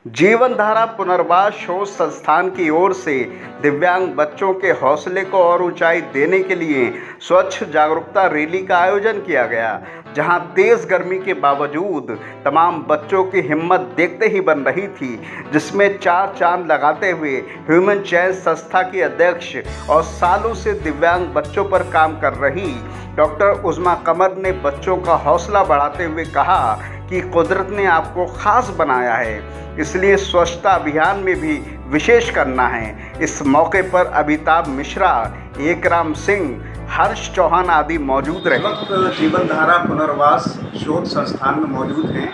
जीवन धारा पुनर्वास शोध संस्थान की ओर से दिव्यांग बच्चों के हौसले को और ऊंचाई देने के लिए स्वच्छ जागरूकता रैली का आयोजन किया गया, जहां तेज गर्मी के बावजूद तमाम बच्चों की हिम्मत देखते ही बन रही थी, जिसमें चार चांद लगाते हुए ह्यूमन चेंज संस्था की अध्यक्ष और सालों से दिव्यांग बच्चों पर काम कर रही डॉक्टर उज़्मा कमर ने बच्चों का हौसला बढ़ाते हुए कहा कि कुदरत ने आपको खास बनाया है, इसलिए स्वच्छता अभियान में भी विशेष करना है। इस मौके पर अमिताभ मिश्रा, एकराम सिंह, हर्ष चौहान आदि मौजूद रहे। जीवन धारा पुनर्वास शोध संस्थान में मौजूद हैं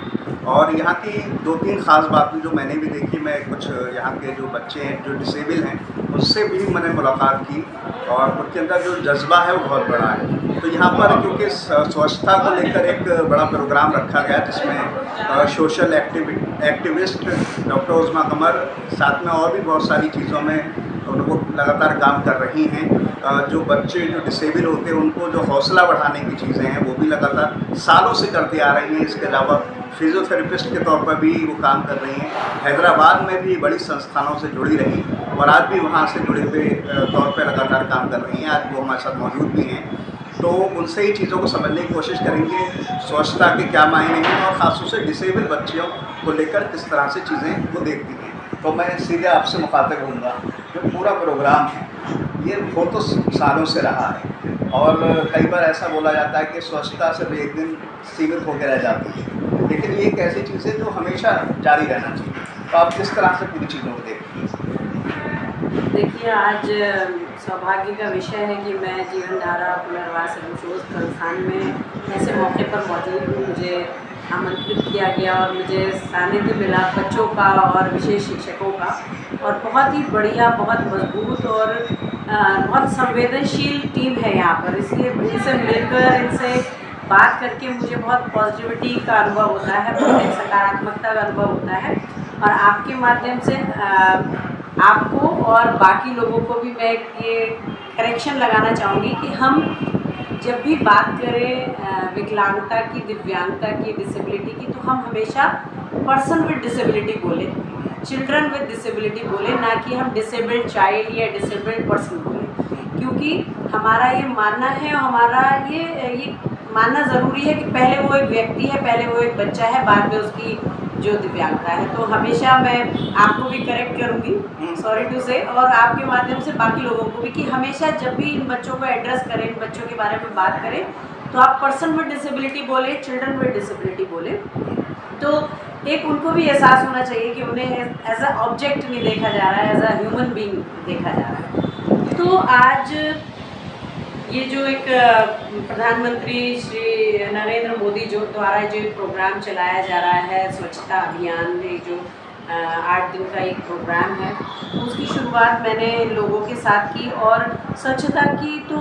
और यहाँ की दो तीन खास बातें जो मैंने भी देखी, मैं कुछ यहाँ के जो बच्चे हैं जो डिसेबल हैं उससे भी मैंने मुलाकात की और उनके अंदर जो जज्बा है वो बहुत बड़ा है। तो यहाँ पर क्योंकि स्वच्छता को लेकर एक बड़ा प्रोग्राम रखा गया जिसमें सोशल एक्टिविस्ट डॉक्टर उज़्मा कमर साथ में और भी बहुत सारी चीज़ों में उनको लगातार काम कर रही हैं। जो बच्चे जो डिसेबल होते हैं उनको जो हौसला बढ़ाने की चीज़ें हैं वो भी लगातार सालों से करती आ रही हैं। इसके अलावा फिजियोथेरेपिस्ट के तौर पर भी वो काम कर रही हैं। हैदराबाद में भी बड़ी संस्थानों से जुड़ी रही और आज भी वहाँ से जुड़े हुए तौर पर लगातार काम कर रही हैं। आज वो हमारे साथ मौजूद भी हैं, तो उनसे ही चीज़ों को समझने की कोशिश करेंगे, स्वच्छता के क्या मायने हैं और ख़ासतौर से डिसेबल बच्चियों को लेकर किस तरह से चीज़ें वो देखती हैं। तो मैं सीधे आपसे मुखातिब होऊंगा। जो पूरा प्रोग्राम है ये बहुत सालों से रहा है और कई बार ऐसा बोला जाता है कि स्वच्छता सिर्फ एक दिन सीमित होकर रह जाती है, लेकिन ये एक ऐसी चीज़ है जो हमेशा जारी रहना चाहिए। तो आप किस तरह से पूरी चीज़ों को देखती हैं? देखिए, आज सौभाग्य का विषय है कि मैं जीवन धारा पुनर्वास शोध संस्थान में ऐसे मौके पर मौजूद हूँ। मुझे आमंत्रित किया गया और मुझे सानिध्य मिला बच्चों का और विशेष शिक्षकों का, और बहुत ही बढ़िया, बहुत मजबूत और बहुत संवेदनशील टीम है यहाँ पर। इसलिए इनसे मिलकर, इनसे बात करके मुझे बहुत पॉजिटिविटी का अनुभव होता है, बहुत एक सकारात्मकता का अनुभव होता है। और आपके माध्यम से आपको और बाकी लोगों को भी मैं ये करेक्शन लगाना चाहूँगी कि हम जब भी बात करें विकलांगता की, दिव्यांगता की, डिसेबिलिटी की, तो हम हमेशा पर्सन विद डिसेबिलिटी बोले, चिल्ड्रन विद डिसेबिलिटी बोले, ना कि हम डिसेबल्ड चाइल्ड या डिसेबल्ड पर्सन बोले। क्योंकि हमारा ये मानना है और हमारा ये मानना ज़रूरी है कि पहले वो एक व्यक्ति है, पहले वो एक बच्चा है, बाद में उसकी जो दिव्यांगता है। तो हमेशा मैं आपको भी करेक्ट करूँगी, सॉरी टू से, और आपके माध्यम से बाकी लोगों को भी, कि हमेशा जब भी इन बच्चों को एड्रेस करें, इन बच्चों के बारे में बात करें, तो आप पर्सन विद डिसेबिलिटी बोले, चिल्ड्रन विद डिसेबिलिटी बोले। तो एक उनको भी एहसास होना चाहिए कि उन्हें एज अ ऑब्जेक्ट नहीं देखा जा रहा है, एज अ ह्यूमन बीइंग देखा जा रहा है। तो आज ये जो एक प्रधानमंत्री श्री नरेंद्र मोदी जो द्वारा जो प्रोग्राम चलाया जा रहा है, स्वच्छता अभियान में जो 8 दिन का एक प्रोग्राम है, उसकी शुरुआत मैंने लोगों के साथ की। और स्वच्छता की तो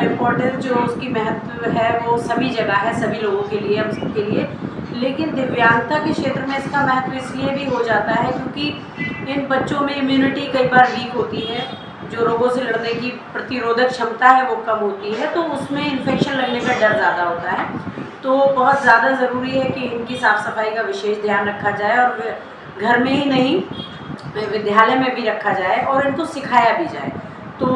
इम्पोर्टेंस, जो उसकी महत्व है, वो सभी जगह है, सभी लोगों के लिए, हम सबके लिए। लेकिन दिव्यांगता के क्षेत्र में इसका महत्व इसलिए भी हो जाता है क्योंकि इन बच्चों में इम्यूनिटी कई बार वीक होती है, जो रोगों से लड़ने की प्रतिरोधक क्षमता है वो कम होती है, तो उसमें इन्फेक्शन लगने का डर ज़्यादा होता है। तो बहुत ज़्यादा ज़रूरी है कि इनकी साफ़ सफाई का विशेष ध्यान रखा जाए, और घर में ही नहीं, विद्यालय में भी रखा जाए और इनको सिखाया भी जाए। तो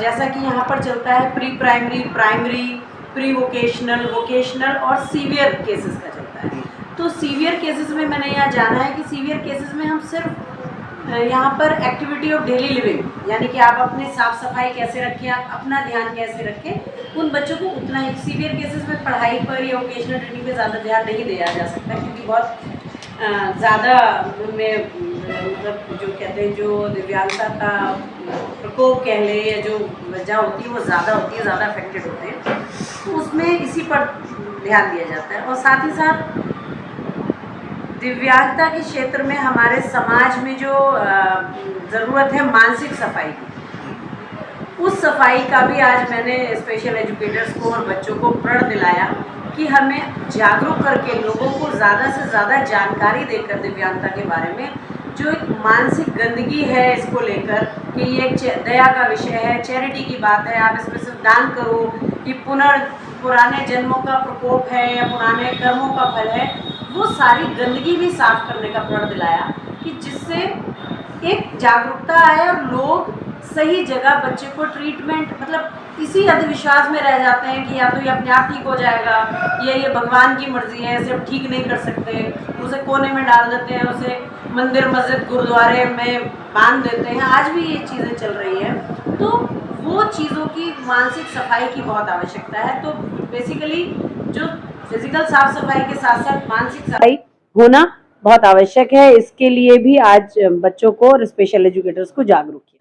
जैसा कि यहाँ पर चलता है pre primary, primary, pre vocational, vocational और सीवियर केसेस का चलता है। तो सीवियर केसेस में मैंने यहाँ जाना है कि सीवियर केसेस में हम सिर्फ यहाँ पर एक्टिविटी ऑफ डेली लिविंग, यानी कि आप अपने साफ़ सफाई कैसे रखें, आप अपना ध्यान कैसे रखें, उन बच्चों को उतना ही। सीवियर केसेस में पढ़ाई पर या वोकेशनल ट्रेनिंग पे ज़्यादा ध्यान नहीं दिया जा सकता, क्योंकि बहुत ज़्यादा में मतलब जो कहते हैं, जो दिव्यांगता का प्रकोप कह लें, या जो वजह होती है वो ज़्यादा होती है, ज़्यादा अफेक्टेड होते हैं, तो उसमें इसी पर ध्यान दिया जाता है। और साथ ही साथ दिव्यांगता के क्षेत्र में हमारे समाज में जो ज़रूरत है मानसिक सफाई की, उस सफाई का भी आज मैंने स्पेशल एजुकेटर्स को और बच्चों को प्रण दिलाया कि हमें जागरूक करके लोगों को ज़्यादा से ज़्यादा जानकारी देकर दिव्यांगता के बारे में, जो एक मानसिक गंदगी है इसको लेकर, कि ये एक दया का विषय है, चैरिटी की बात है, आप इसमें सिर्फ दान करो, ये पुराने जन्मों का प्रकोप है या पुराने कर्मों का फल है, वो सारी गंदगी भी साफ करने का प्रण दिलाया। कि जिससे एक जागरूकता आए और लोग सही जगह बच्चे को ट्रीटमेंट, मतलब इसी अंधविश्वास में रह जाते हैं कि या तो ये अपने आप ठीक हो जाएगा या ये भगवान की मर्जी है, इसे हम ठीक नहीं कर सकते, उसे कोने में डाल देते हैं, उसे मंदिर मस्जिद गुरुद्वारे में बांध देते हैं। आज भी ये चीज़ें चल रही हैं। तो वो चीज़ों की मानसिक सफाई की बहुत आवश्यकता है। तो बेसिकली जो फिजिकल साफ सफाई के साथ साथ मानसिक सफाई होना बहुत आवश्यक है। इसके लिए भी आज बच्चों को और स्पेशल एजुकेटर्स को जागरूक किया।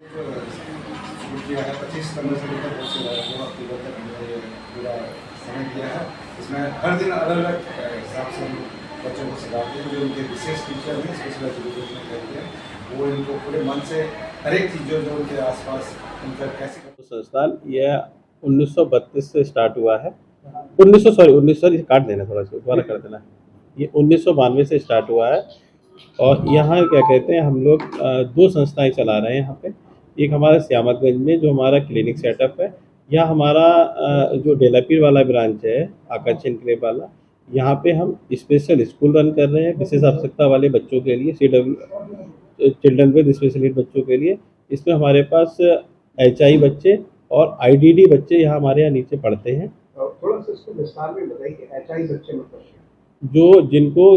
25 सितंबर से लेकर 2 अक्टूबर तक हमने ये पूरा समय दिया है। इसमें हर दिन अलग अलग हिसाब से हम बच्चों को सिखाते हैं। जो उनके विशेष टीचर हैं, स्पेशल एजुकेशन कहते हैं, वो इनको पूरे मन से हर एक चीज़ जो उनके आसपास उनका कैसे संस्थान यह 1932 से स्टार्ट हुआ है। 1900 काट देना, थोड़ा सा दोबारा कर देना। ये 1992 से स्टार्ट हुआ है और यहाँ क्या कहते हैं, हम लोग 2 संस्थाएं चला रहे हैं यहाँ पे। एक हमारा श्यामतगंज में जो हमारा क्लिनिक सेटअप है, यह हमारा जो डेलापीर वाला ब्रांच है, आकाश इनक्लेव वाला, यहाँ पे हम स्पेशल स्कूल रन कर रहे हैं विशेष आवश्यकता वाले बच्चों के लिए, चिल्ड्रन विद स्पेशल नीड बच्चों के लिए। इसमें हमारे पास HI बच्चे और IDD बच्चे यहाँ हमारे यहाँ नीचे पढ़ते हैं। थोड़ा सा इसको विस्तार में बताइए, HI बच्चे मतलब जो जिनको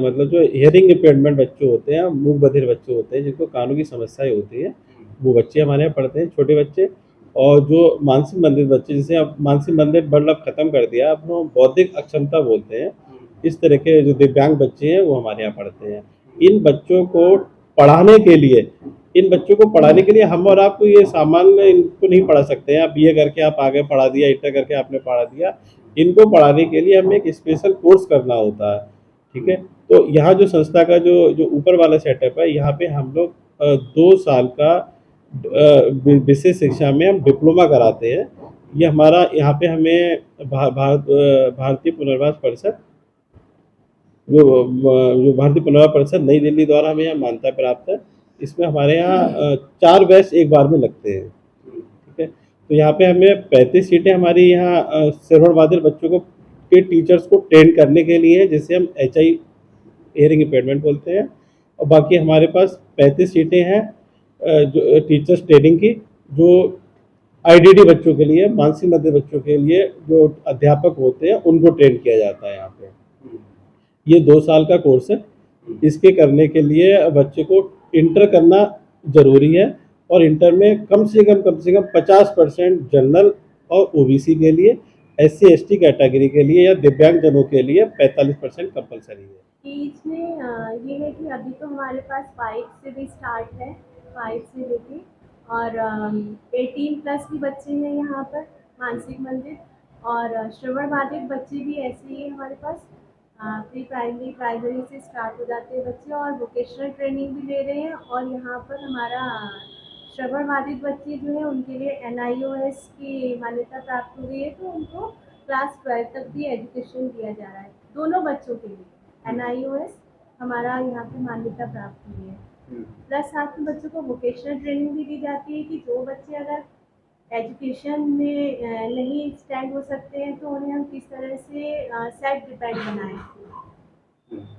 मतलब जो हियरिंग इम्पेयरमेंट बच्चे होते हैं, मूक बधिर बच्चे होते हैं, जिनको कानों की समस्याएं होती है, वो बच्चे हमारे यहाँ पढ़ते हैं, छोटे बच्चे। और जो मानसिक मंदिर बच्चे, जिसे अब मानसिक मंदिर वर्ड अब खत्म कर दिया, अब हम बौद्धिक अक्षमता बोलते हैं, इस तरह के जो दिव्यांग बच्चे हैं वो हमारे यहाँ पढ़ते हैं। इन बच्चों को पढ़ाने के लिए हम और आप ये सामान्य इनको नहीं पढ़ा सकते हैं। आप BA करके आप आगे पढ़ा दिया, इंटर करके आपने पढ़ा दिया। इनको पढ़ाने के लिए हमें एक स्पेशल कोर्स करना होता है, ठीक है। तो यहाँ जो संस्था का जो ऊपर वाला सेटअप है, यहाँ पे हम लोग 2 साल का विशेष शिक्षा में हम डिप्लोमा कराते हैं। ये हमारा यहाँ पे हमें भारतीय पुनर्वास परिषद जो भारतीय पुनर्वास परिषद नई दिल्ली द्वारा हमें यहाँ मान्यता प्राप्त है। इसमें हमारे यहाँ 4 बैच एक बार में लगते हैं, ठीक है। तो यहाँ पे हमें 35 सीटें हमारी यहाँ श्रवण बाधित बच्चों को के टीचर्स को ट्रेन करने के लिए है, जिसे हम HI हियरिंग इम्पेयरमेंट बोलते हैं। और बाकी हमारे पास 35 सीटें हैं जो टीचर्स ट्रेनिंग की, जो IDD बच्चों के लिए, मानसिक मंदिर बच्चों के लिए जो अध्यापक होते हैं उनको ट्रेन किया जाता है यहाँ पे। ये 2 साल का कोर्स है। इसके करने के लिए बच्चे को इंटर करना जरूरी है और इंटर में कम से कम 50% जनरल और OBC के लिए, SC ST कैटेगरी के लिए या दिव्यांगजनों के लिए 45% कंपलसरी है। इसमें ये है कि अभी तो हमारे पास 5 से भी स्टार्ट है, 5 से लेके और 18+ भी बच्चे हैं यहाँ पर मानसिक मंदिर, और श्रवण बाधित बच्चे भी ऐसे ही हमारे पास प्री प्राइमरी से स्टार्ट हो जाते हैं बच्चे, और वोकेशनल ट्रेनिंग भी ले रहे हैं। और यहाँ पर हमारा श्रवण बाधित बच्चे जो है उनके लिए NIOS की मान्यता प्राप्त हो गई है, तो उनको क्लास 12 तक भी एजुकेशन दिया जा रहा है दोनों बच्चों के लिए। NIOS हमारा यहाँ पे मान्यता प्राप्त हुई है। प्लस साथ में बच्चों को वोकेशनल ट्रेनिंग भी दी जाती है कि जो बच्चे अगर एजुकेशन में नहीं स्टैंड हो सकते हैं तो उन्हें हम किस तरह से सेल्फ डिपेंड बनाएं,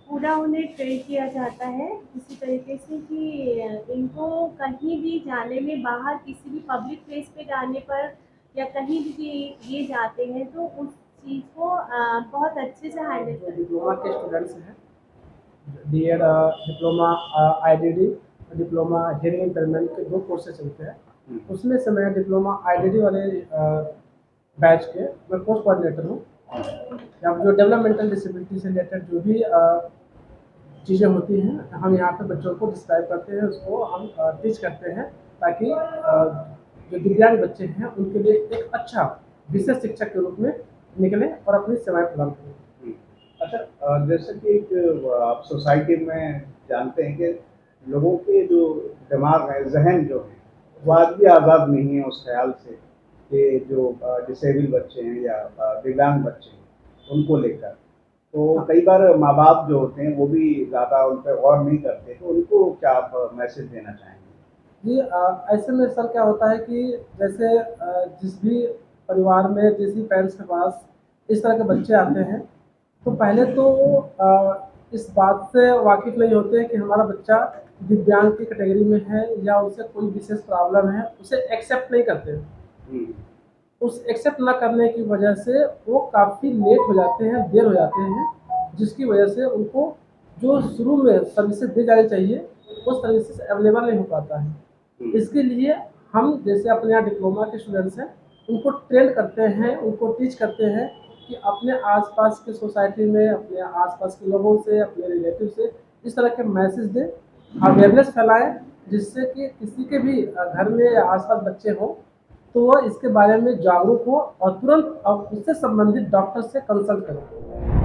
पूरा उन्हें ट्रेन किया जाता है इसी तरीके से कि इनको कहीं भी जाने में, बाहर किसी भी पब्लिक प्लेस पे जाने पर या कहीं भी ये जाते हैं तो उस चीज़ को बहुत अच्छे से हैंडल करते हैं। डिप्लोमा के स्टूडेंट्स हैं, DED diploma IDD diploma hearing impairment के 2 कोर्सेज चलते हैं। उसमें से मैं डिप्लोमा IDD वाले बैच के मैं कोर्स कोऑर्डिनेटर हूँ। यहाँ जो डेवलपमेंटल डिसेबिलिटी से रिलेटेड जो भी चीज़ें होती हैं हम यहाँ पे बच्चों को डिस्क्राइब करते हैं, उसको हम टीच करते हैं, ताकि जो दिव्यांग बच्चे हैं उनके लिए एक अच्छा विशेष शिक्षक के रूप में निकलें और अपनी सेवाएं प्रदान करें। अच्छा, जैसे कि आप सोसाइटी में जानते हैं कि लोगों के जो दिमाग है, जहन जो है, वो आज भी आज़ाद नहीं है उस ख्याल से कि जो डिसेबल बच्चे हैं या दिव्यांग बच्चे हैं उनको लेकर। तो कई बार माँ बाप जो होते हैं वो भी ज़्यादा उन पर गौर नहीं करते, तो उनको क्या आप मैसेज देना चाहेंगे? जी, ऐसे में सर क्या होता है कि जैसे जिस भी परिवार में, जिस भी पेरेंट्स के पास इस तरह के बच्चे आते हैं, तो पहले तो इस बात से वाकिफ़ नहीं होते हैं कि हमारा बच्चा दिव्यांग की कैटेगरी में है या उसे कोई विशेष प्रॉब्लम है, उसे एक्सेप्ट नहीं करते हैं। उस एक्सेप्ट ना करने की वजह से वो काफ़ी लेट हो जाते हैं, देर हो जाते हैं, जिसकी वजह से उनको जो शुरू में सर्विसेज दी जानी चाहिए वो सर्विसेज अवेलेबल नहीं हो पाता है। इसके लिए हम जैसे अपने यहाँ डिप्लोमा के स्टूडेंट्स हैं, उनको ट्रेन करते हैं, उनको टीच करते हैं कि अपने आसपास की सोसाइटी में, अपने आसपास के लोगों से, अपने रिलेटिव से इस तरह के मैसेज दें, अवेयरनेस फैलाएं, जिससे कि किसी के भी घर में या आसपास बच्चे हों तो वह इसके बारे में जागरूक हो और तुरंत अब उससे संबंधित डॉक्टर से कंसल्ट करें।